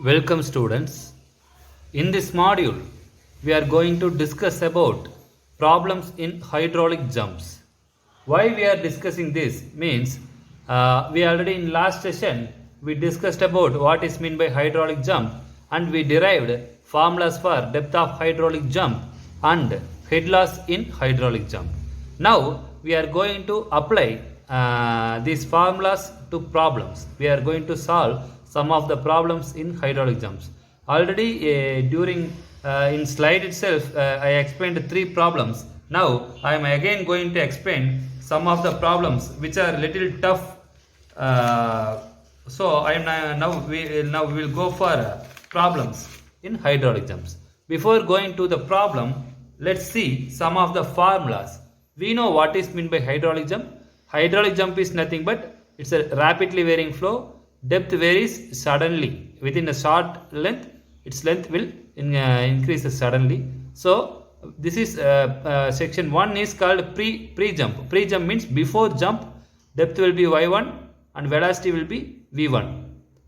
Welcome students. In this module, we are going to discuss about problems in hydraulic jumps. Why we are discussing this means we already in last session we discussed about what is meant by hydraulic jump and we derived formulas for depth of hydraulic jump and head loss in hydraulic jump. Now we are going to apply these formulas to problems. We are going to solve some of the problems in hydraulic jumps. Already during in slide itself I explained 3 problems. Now I am again going to explain some of the problems which are little tough. So I am now we will go for problems in hydraulic jumps. Before going to the problem, let's see some of the formulas. We know what is meant by hydraulic jump. Hydraulic jump is nothing but it's a rapidly varying flow. Depth varies suddenly within a short length. Its length will increase suddenly. So this is section 1 is called pre-jump. Pre-jump means before jump, depth will be y1 and velocity will be v1.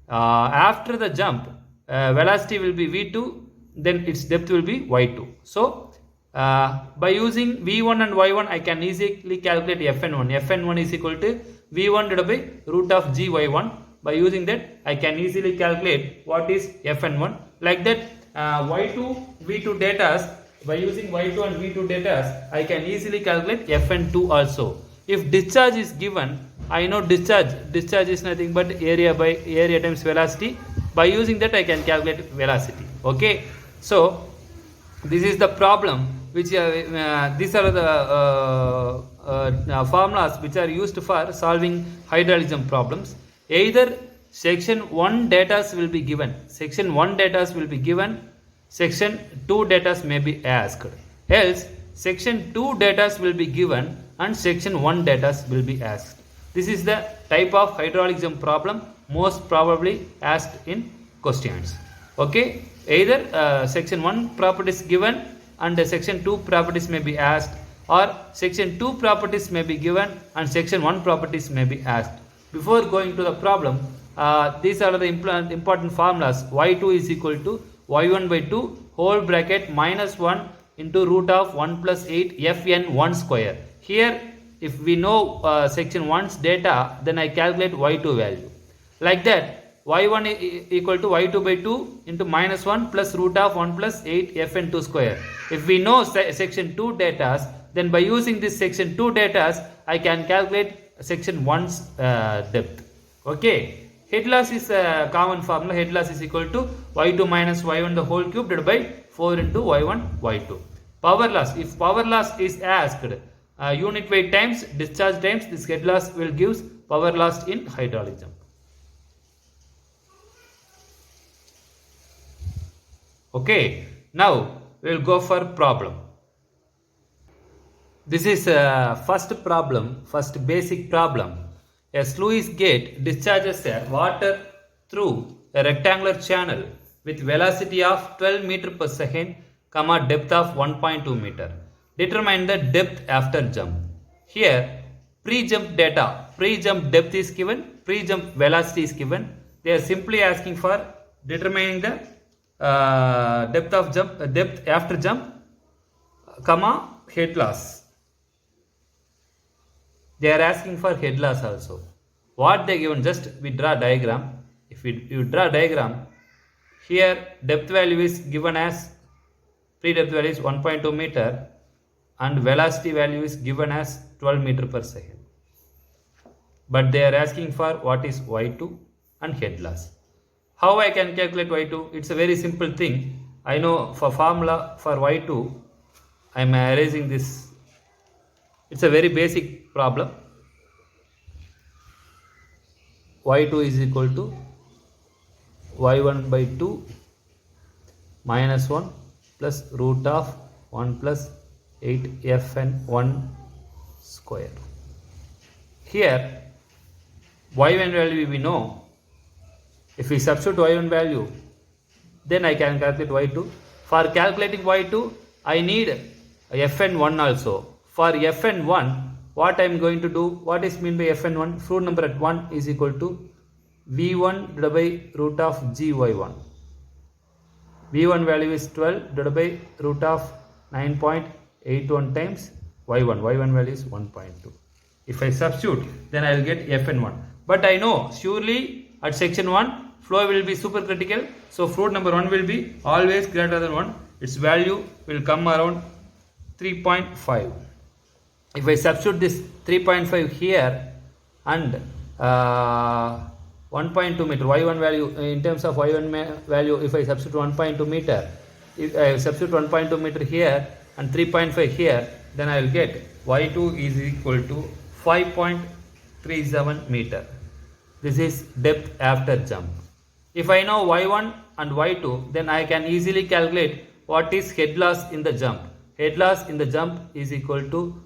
After the jump, velocity will be v2, then its depth will be y2. So by using v1 and y1, I can easily calculate fn1. Fn1 is equal to v1 divided by root of gy1. By using that, I can easily calculate what is fn1. Like that, y2, v2 data. By using y2 and v2 data, I can easily calculate fn2 also. If discharge is given, I know discharge is nothing but area by area times velocity. By using that, I can calculate velocity. Okay. So this is the problem which these are the formulas which are used for solving hydraulic jump problems. Either section 1 data will be given, section 1 data will be given, section 2 data may be asked. Else section 2 data will be given and section 1 data will be asked. This is the type of hydraulic jump problem most probably asked in questions. Okay, either section 1 properties given and section 2 properties may be asked, or section 2 properties may be given and section 1 properties may be asked. Before going to the problem, these are the important formulas. y2 is equal to y1 by 2 whole bracket minus 1 into root of 1 plus 8 fn1 square. Here if we know section 1's data, then I calculate y2 value. Like that, y1 equal to y2 by 2 into minus 1 plus root of 1 plus 8 fn2 square. If we know section 2 data, then by using this section 2 data, I can calculate section 1's depth. Okay. Head loss is a common formula. Head loss is equal to y2 minus y1 the whole cube divided by 4 into y1 y2. Power loss. If power loss is asked, unit weight times discharge times, this head loss will give power loss in hydraulic jump. Okay. Now we will go for problem. This is first problem, first basic problem. A sluice gate discharges water through a rectangular channel with velocity of 12 meter per second, depth of 1.2 meter. Determine the depth after jump. Here, pre-jump data, pre-jump depth is given, pre-jump velocity is given. They are simply asking for determining the depth of jump, depth after jump, head loss. They are asking for head loss also. What they given, just we draw diagram. If you draw diagram, here depth value is given as, pre-depth value is 1.2 meter and velocity value is given as 12 meter per second. But they are asking for what is y2 and head loss. How I can calculate y2? It's a very simple thing. I know for formula for y2, I am erasing this. It's a very basic problem. y2 is equal to y1 by 2 minus 1 plus root of 1 plus 8 fn1 square. Here y1 value we know. If we substitute y1 value, then I can calculate y2. For calculating y2, I need fn1 also. For fn1, what I am going to do, what is mean by fn1? Fruit number at 1 is equal to v1 divided by root of gy1. v1 value is 12 divided by root of 9.81 times y1. y1 value is 1.2. If I substitute, then I will get fn1. But I know surely at section 1 flow will be supercritical, so fluid number 1 will be always greater than 1. Its value will come around 3.5. If I substitute this 3.5 here and 1.2 meter, y1 value in terms of y1 value, if I substitute 1.2 meter, if I substitute 1.2 meter here and 3.5 here, then I will get y2 is equal to 5.37 meter. This is depth after jump. If I know y1 and y2, then I can easily calculate what is head loss in the jump. Head loss in the jump is equal to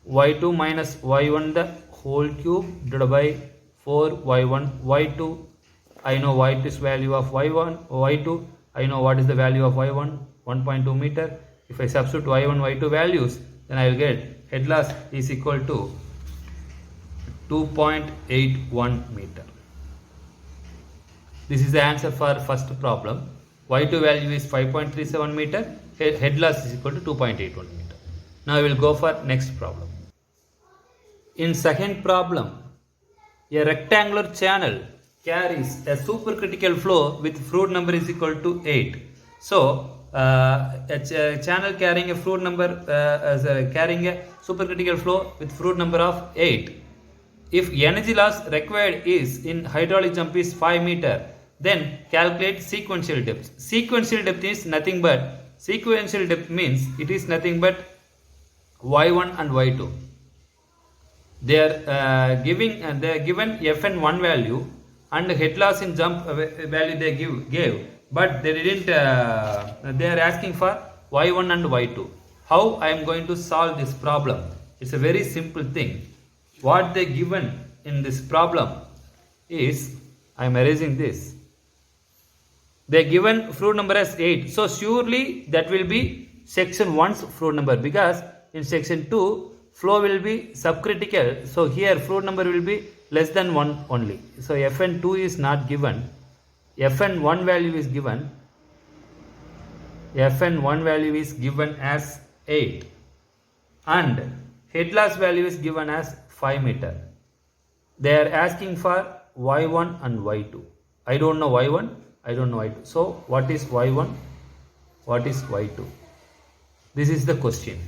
y2 minus y1 the whole cube divided by 4y1 y2. I know what is value of y1 y2. I know what is the value of y1, 1.2 meter. If I substitute y1 y2 values, then I will get head loss is equal to 2.81 meter. This is the answer for first problem. y2 value is 5.37 meter. Head loss is equal to 2.81 meter. Now I will go for next problem. In second problem, a rectangular channel carries a supercritical flow with fluid number is equal to 8. So a channel carrying a fluid number carrying a supercritical flow with fluid number of 8. If energy loss required is in hydraulic jump is 5 meter, then calculate sequential depth. Sequential depth is nothing but sequential depth means it is nothing but y1 and y2. They are given fn1 value and head loss in jump value they gave, but they didn't. They are asking for y1 and y2. How I am going to solve this problem? It's a very simple thing. What they given in this problem is, I am erasing this. They given fluid number as 8. So surely that will be section 1's fluid number, because in section 2 flow will be subcritical. So here fluid number will be less than 1 only. So fn2 is not given. fn1 value is given. fn1 value is given as 8 and head loss value is given as 5 meter. They are asking for y1 and y2. I don't know y1, I don't know y2. So what is y1? What is y2? This is the question.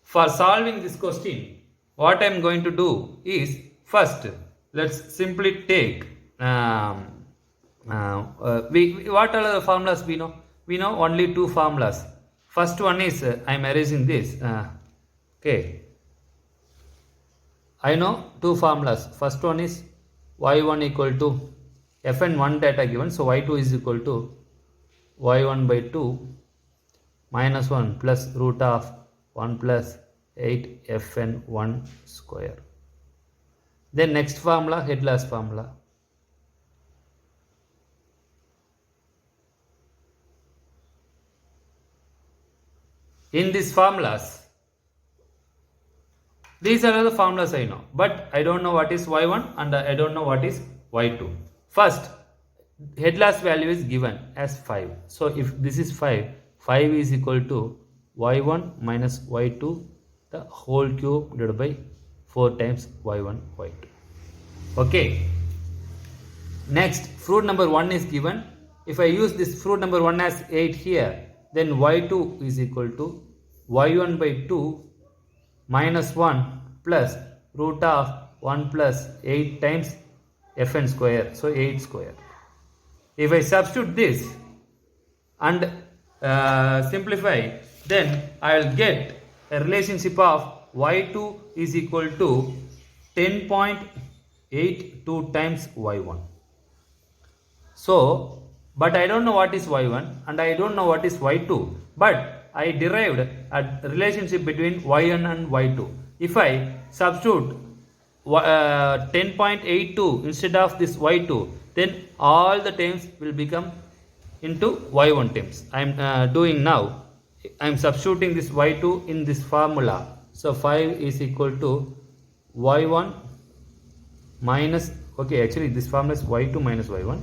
For solving this question, what I am going to do is, first let's simply take what are the formulas we know? We know only two formulas. First one is I am erasing this. Okay. I know two formulas. First one is y1 equal to fn1 data given. So y2 is equal to y1 by 2 minus 1 plus root of 1 plus 8 fn1 square. Then next formula, head loss formula. In these formulas, these are the formulas I know, but I don't know what is y1 and I don't know what is y2. First, head loss value is given as 5. So if this is 5, 5 is equal to y1 minus y2 the whole cube divided by 4 times y1 y2. Okay. Next, fluid number 1 is given. If I use this fluid number 1 as 8 here, then y2 is equal to y1 by 2 minus 1 plus root of 1 plus 8 times fn square. So 8 square. If I substitute this and simplify, then I will get a relationship of y2 is equal to 10.82 times y1. So, but I don't know what is y1 and I don't know what is y2, but I derived a relationship between y1 and y2. If I substitute 10.82 instead of this y2, then all the terms will become into y1 terms. I am doing now. I am substituting this y2 in this formula. So 5 is equal to y1 minus, okay, actually this formula is y2 minus y1.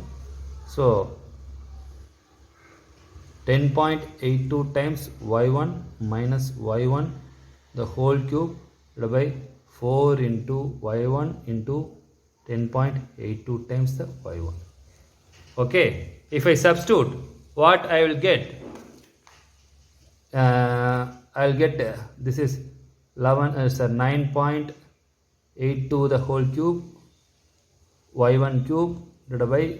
So 10.82 times y1 minus y1 the whole cube divided by 4 into y1 into 10.82 times the y1. Okay, if I substitute, what I will get? I'll get this is 9.82 the whole cube y1 cube divided by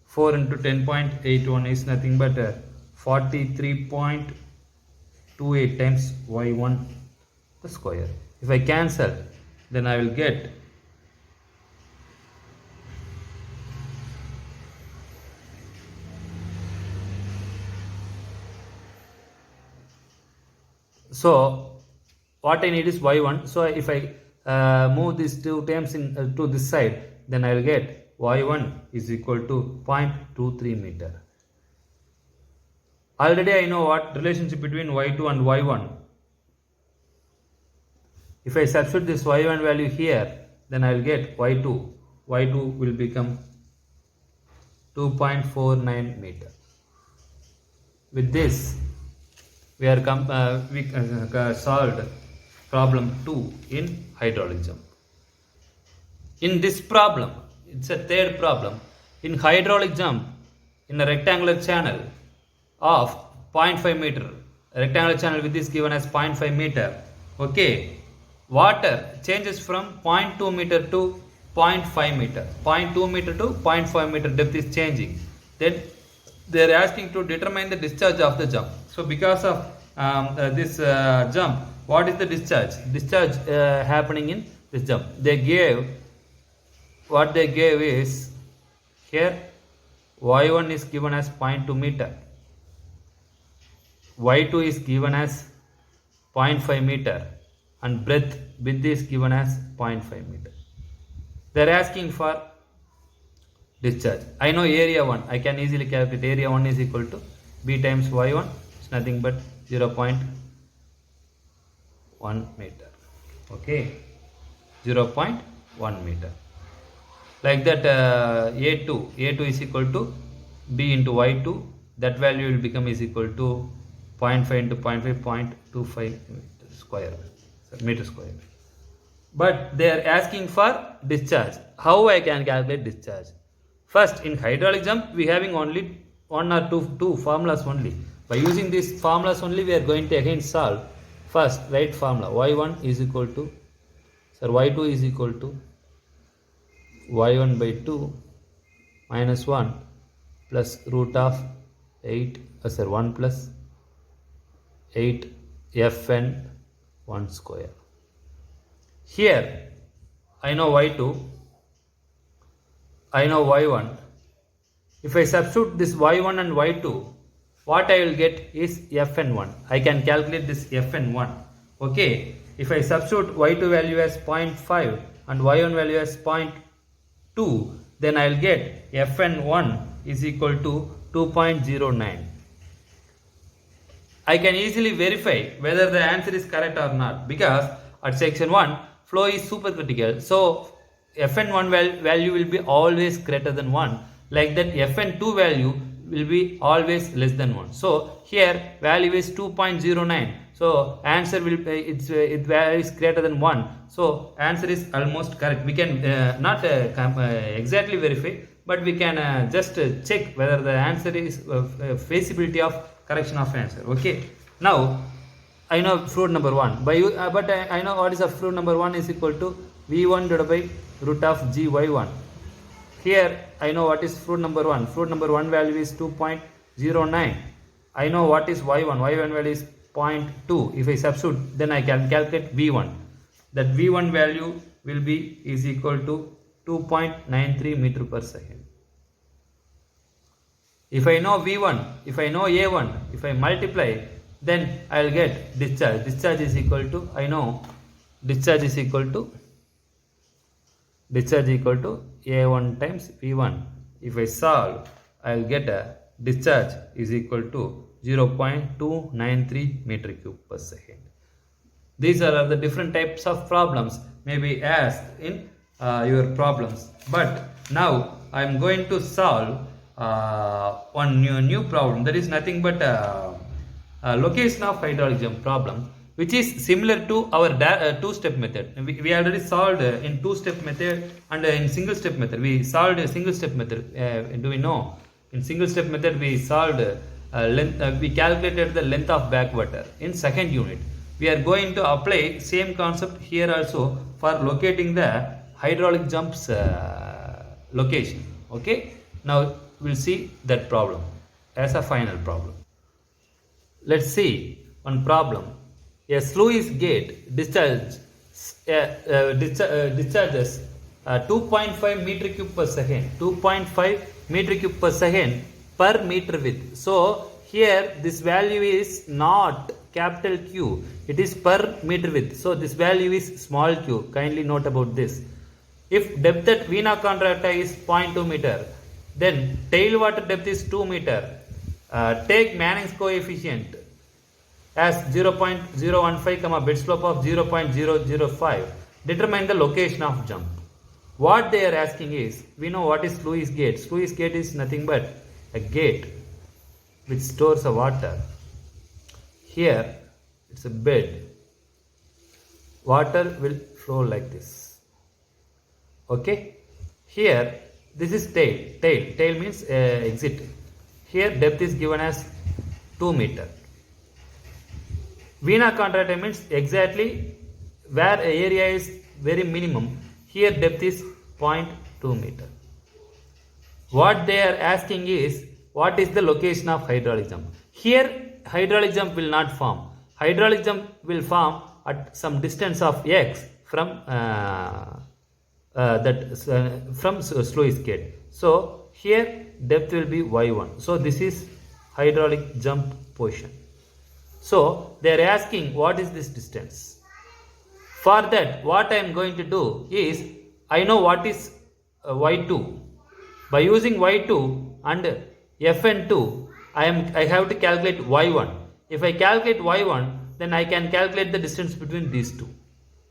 4 into 10.81 is nothing but 43.28 times y1 the square. If I cancel, then I will get so what I need is y1. So if I move these two terms to this side, then I will get y1 is equal to 0.23 meter. Already I know what relationship between y2 and y1. If I substitute this y1 value here, then I will get y2. y2 will become 2.49 meter. With this, we are solved problem 2 in hydraulic jump. In this problem, it's a third problem. In hydraulic jump, in a rectangular channel of 0.5 meter, a rectangular channel with this given as 0.5 meter, okay, water changes from 0.2 meter to 0.5 meter. 0.2 meter to 0.5 meter depth is changing. Then they are asking to determine the discharge of the jump. So because of this jump, what is the discharge? Discharge happening in this jump. What they gave is, here y1 is given as 0.2 meter, y2 is given as 0.5 meter, and breadth width is given as 0.5 meter. They are asking for discharge. I know area 1. I can easily calculate area 1 is equal to b times y1. It's nothing but 0.1 meter. Okay, 0.1 meter. Like that, A2 is equal to B into Y2. That value will become is equal to 0.5 into 0.5, 0.25 meter square. But they are asking for discharge. How I can calculate discharge? First, in hydraulic jump, we having only one or two formulas only. By using these formulas only, we are going to again solve. First, write formula. Y1 is equal to, Y2 is equal to y1 by 2 minus 1 plus root of 1 plus 8 fn 1 square. Here I know y2, I know y1. If I substitute this y1 and y2, what I will get is fn1. I can calculate this fn1. Okay, if I substitute y2 value as 0.5 and y1 value as 0.2, then I will get fn1 is equal to 2.09. I can easily verify whether the answer is correct or not, because at section 1 flow is supercritical, so fn1 value will be always greater than 1. Like that, fn2 value will be always less than 1. So here value is 2.09. So answer will it value is greater than 1. So answer is almost correct. We can not exactly verify, but we can just check whether the answer is feasibility of correction of answer. Okay. Now I know fruit number 1. But I know what is the fruit number 1 is equal to v1 divided by root of gy1. Here I know what is fruit number 1. Fruit number 1 value is 2.09. I know what is y1. y1 value is 0.2. If I substitute, then I can calculate v1. That v1 value will be is equal to 2.93 meter per second. If I know v1, if I know a1, if I multiply, then I will get discharge. Discharge is equal to, I know discharge is equal to a1 times v1. If I solve, I will get a discharge is equal to 0.293 meter cube per second. These are the different types of problems may be asked in your problems. But now I am going to solve one new problem, that is nothing but location of hydraulic jump problem, which is similar to our two-step method. We already solved in two-step method and in single-step method. We solved a single-step method. Do we know? In single-step method, we solved we calculated the length of backwater in second unit. We are going to apply same concept here also for locating the hydraulic jumps location. Okay. Now we'll see that problem as a final problem. Let's see one problem. A sluice gate discharges 2.5 meter cube per second. 2.5 meter cube per second per meter width. So here this value is not capital Q, it is per meter width. So this value is small q. Kindly note about this. If depth at vena contracta is 0.2 meter, then tail water depth is 2 meter. Take Manning's coefficient as 0.015, bed slope of 0.005. Determine the location of jump. What they are asking is, we know what is sluice gate. Sluice gate is nothing but a gate which stores a water. Here it's a bed. Water will flow like this. Okay. Here this is tail. Tail means exit. Here depth is given as 2 meter. Vena contracta means exactly where area is very minimum. Here depth is 0.2 meter. What they are asking is, what is the location of hydraulic jump? Here hydraulic jump will not form. Hydraulic jump will form at some distance of x from sluice gate. So here depth will be y1. So this is hydraulic jump position. So they are asking what is this distance. For that, what I am going to do is, I know what is y2. By using y2 and fn2, I have to calculate y1. If I calculate y1, then I can calculate the distance between these two.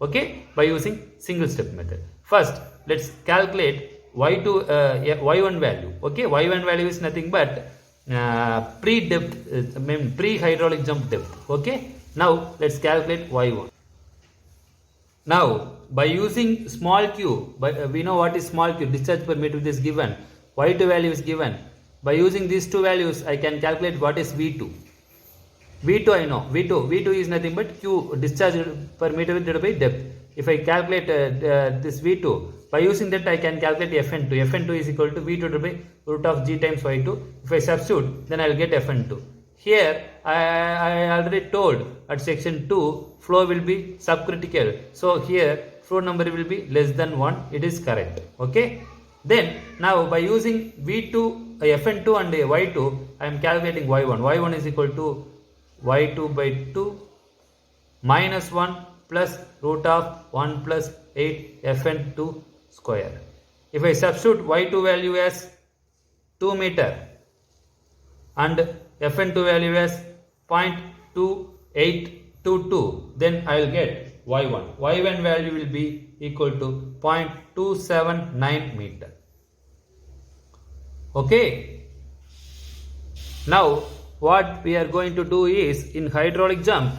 Okay, by using single step method. First, let's calculate y2 y1 value. Okay, y1 value is nothing but pre hydraulic jump depth. Okay, now let's calculate y1. Now by using small q, we know what is small q, discharge per meter is given, y2 value is given. By using these two values, I can calculate what is v2. V2 I know, V2 is nothing but q, discharge per meter divided by depth. If I calculate this V2, by using that I can calculate Fn2. Fn2 is equal to V2 divided by root of g times y2. If I substitute, then I will get Fn2. Here I already told at section 2 flow will be subcritical. So here flow number will be less than 1. It is correct. Okay. Then now by using V2, Fn2 and y2, I am calculating y1. y1 is equal to y2 by 2 minus 1 plus root of 1 plus 8 Fn2 square. If I substitute y2 value as 2 meter and Fn2 value as 0.2822, then I will get y1. y1 value will be equal to 0.279 meter. Okay. Now what we are going to do is, in hydraulic jump,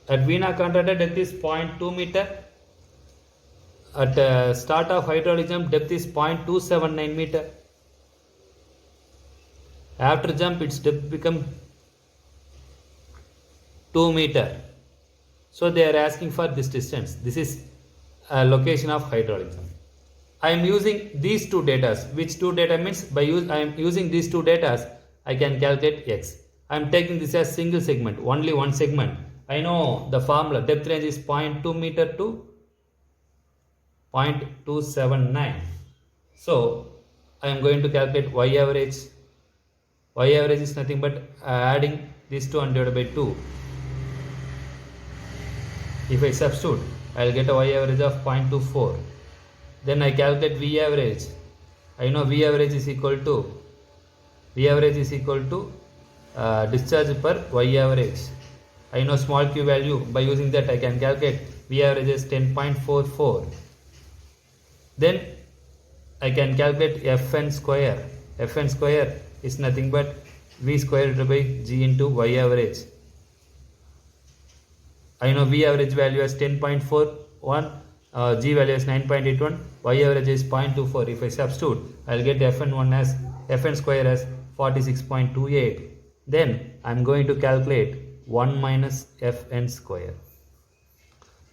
at vena contracta depth is 0.2 meter. At start of hydraulic jump depth is 0.279 meter. After jump its depth become 2 meter. So they are asking for this distance. This is a location of hydraulic jump. I am using these two data. Which two data means, I am using these two data, I can calculate x. I am taking this as single segment, only one segment. I know the formula, depth range is 0.2 meter to 0.279. So I am going to calculate y average. Y average is nothing but adding these two and divided by 2. If I substitute, I will get a y average of 0.24. Then I calculate V average. I know V average is equal to discharge per Y average. I know small q value. By using that I can calculate V average is 10.44. Then I can calculate Fn square. Fn square is nothing but V square divided by G into Y average. I know V average value as 10.41, G value as 9.81, Y average is 0.24. If I substitute, I'll get Fn1 as Fn square as 46.28. Then I'm going to calculate 1 minus Fn square.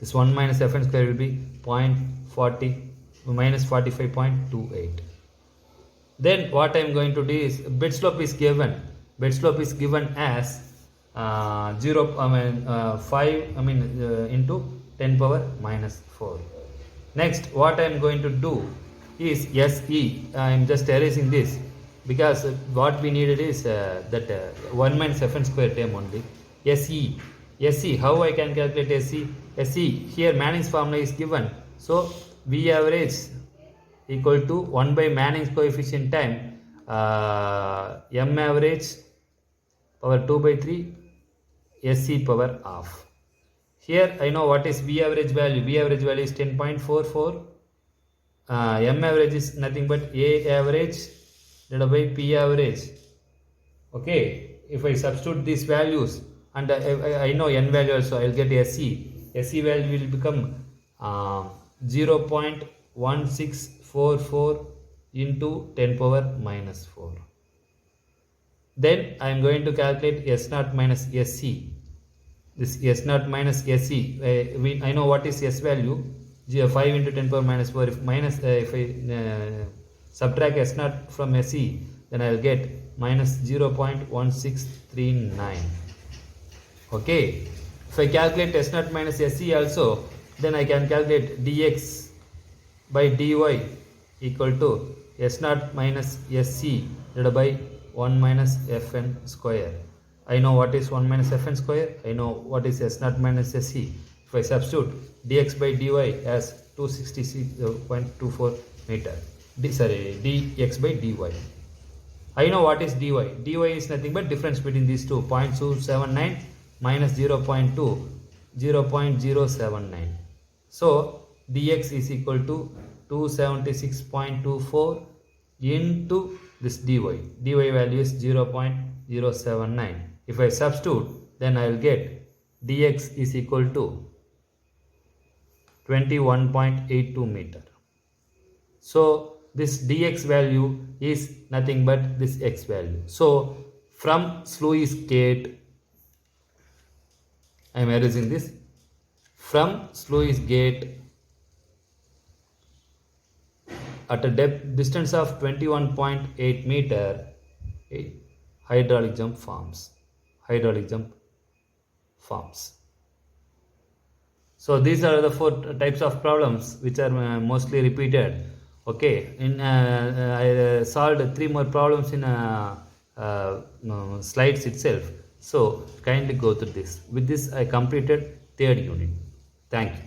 This 1 minus Fn square will be 0.40 minus 45.28. Then what I am going to do is bed slope is given. Bed slope is given as 5 into 10 power minus 4. Next what I am going to do is SE. I am just erasing this because what we needed is that 1 minus Fn square term only. SE. SE, how I can calculate SE? SE, here Manning's formula is given. So V average equal to 1 by Manning's coefficient time M average power 2 by 3 SE power half. Here I know what is V average value. V average value is 10.44. M average is nothing but A average divided by P average. Okay, if I substitute these values and I know N value also, I will get SE. SE value will become 0.1644 into 10 power minus 4. Then I am going to calculate S0 minus SE. This S0 minus SE, I know what is S value, 5 into 10 power minus 4. If I subtract S0 from SE, then I will get minus 0.1639. Okay, if I calculate S0 minus SE also, then I can calculate dx by dy equal to S0 minus SE divided by 1 minus Fn square. I know what is 1 minus Fn square. I know what is S0 minus SE. If I substitute dx by dy as 266.24 meter. Dx by dy. I know what is dy. Dy is nothing but difference between these two. 0.279 minus 0.2, 0.079. So dx is equal to 276.24 into this dy. Dy value is 0.079. If I substitute, then I will get dx is equal to 21.82 meter. So this dx value is nothing but this x value. So from sluice gate, I am erasing this. From sluice gate at a distance of 21.8 meter, hydraulic jump forms. Hydraulic jump forms. So these are the 4 types of problems which are mostly repeated. Okay, I solved 3 more problems in slides itself. So kindly go through this. With this I completed 3rd unit. Thank you.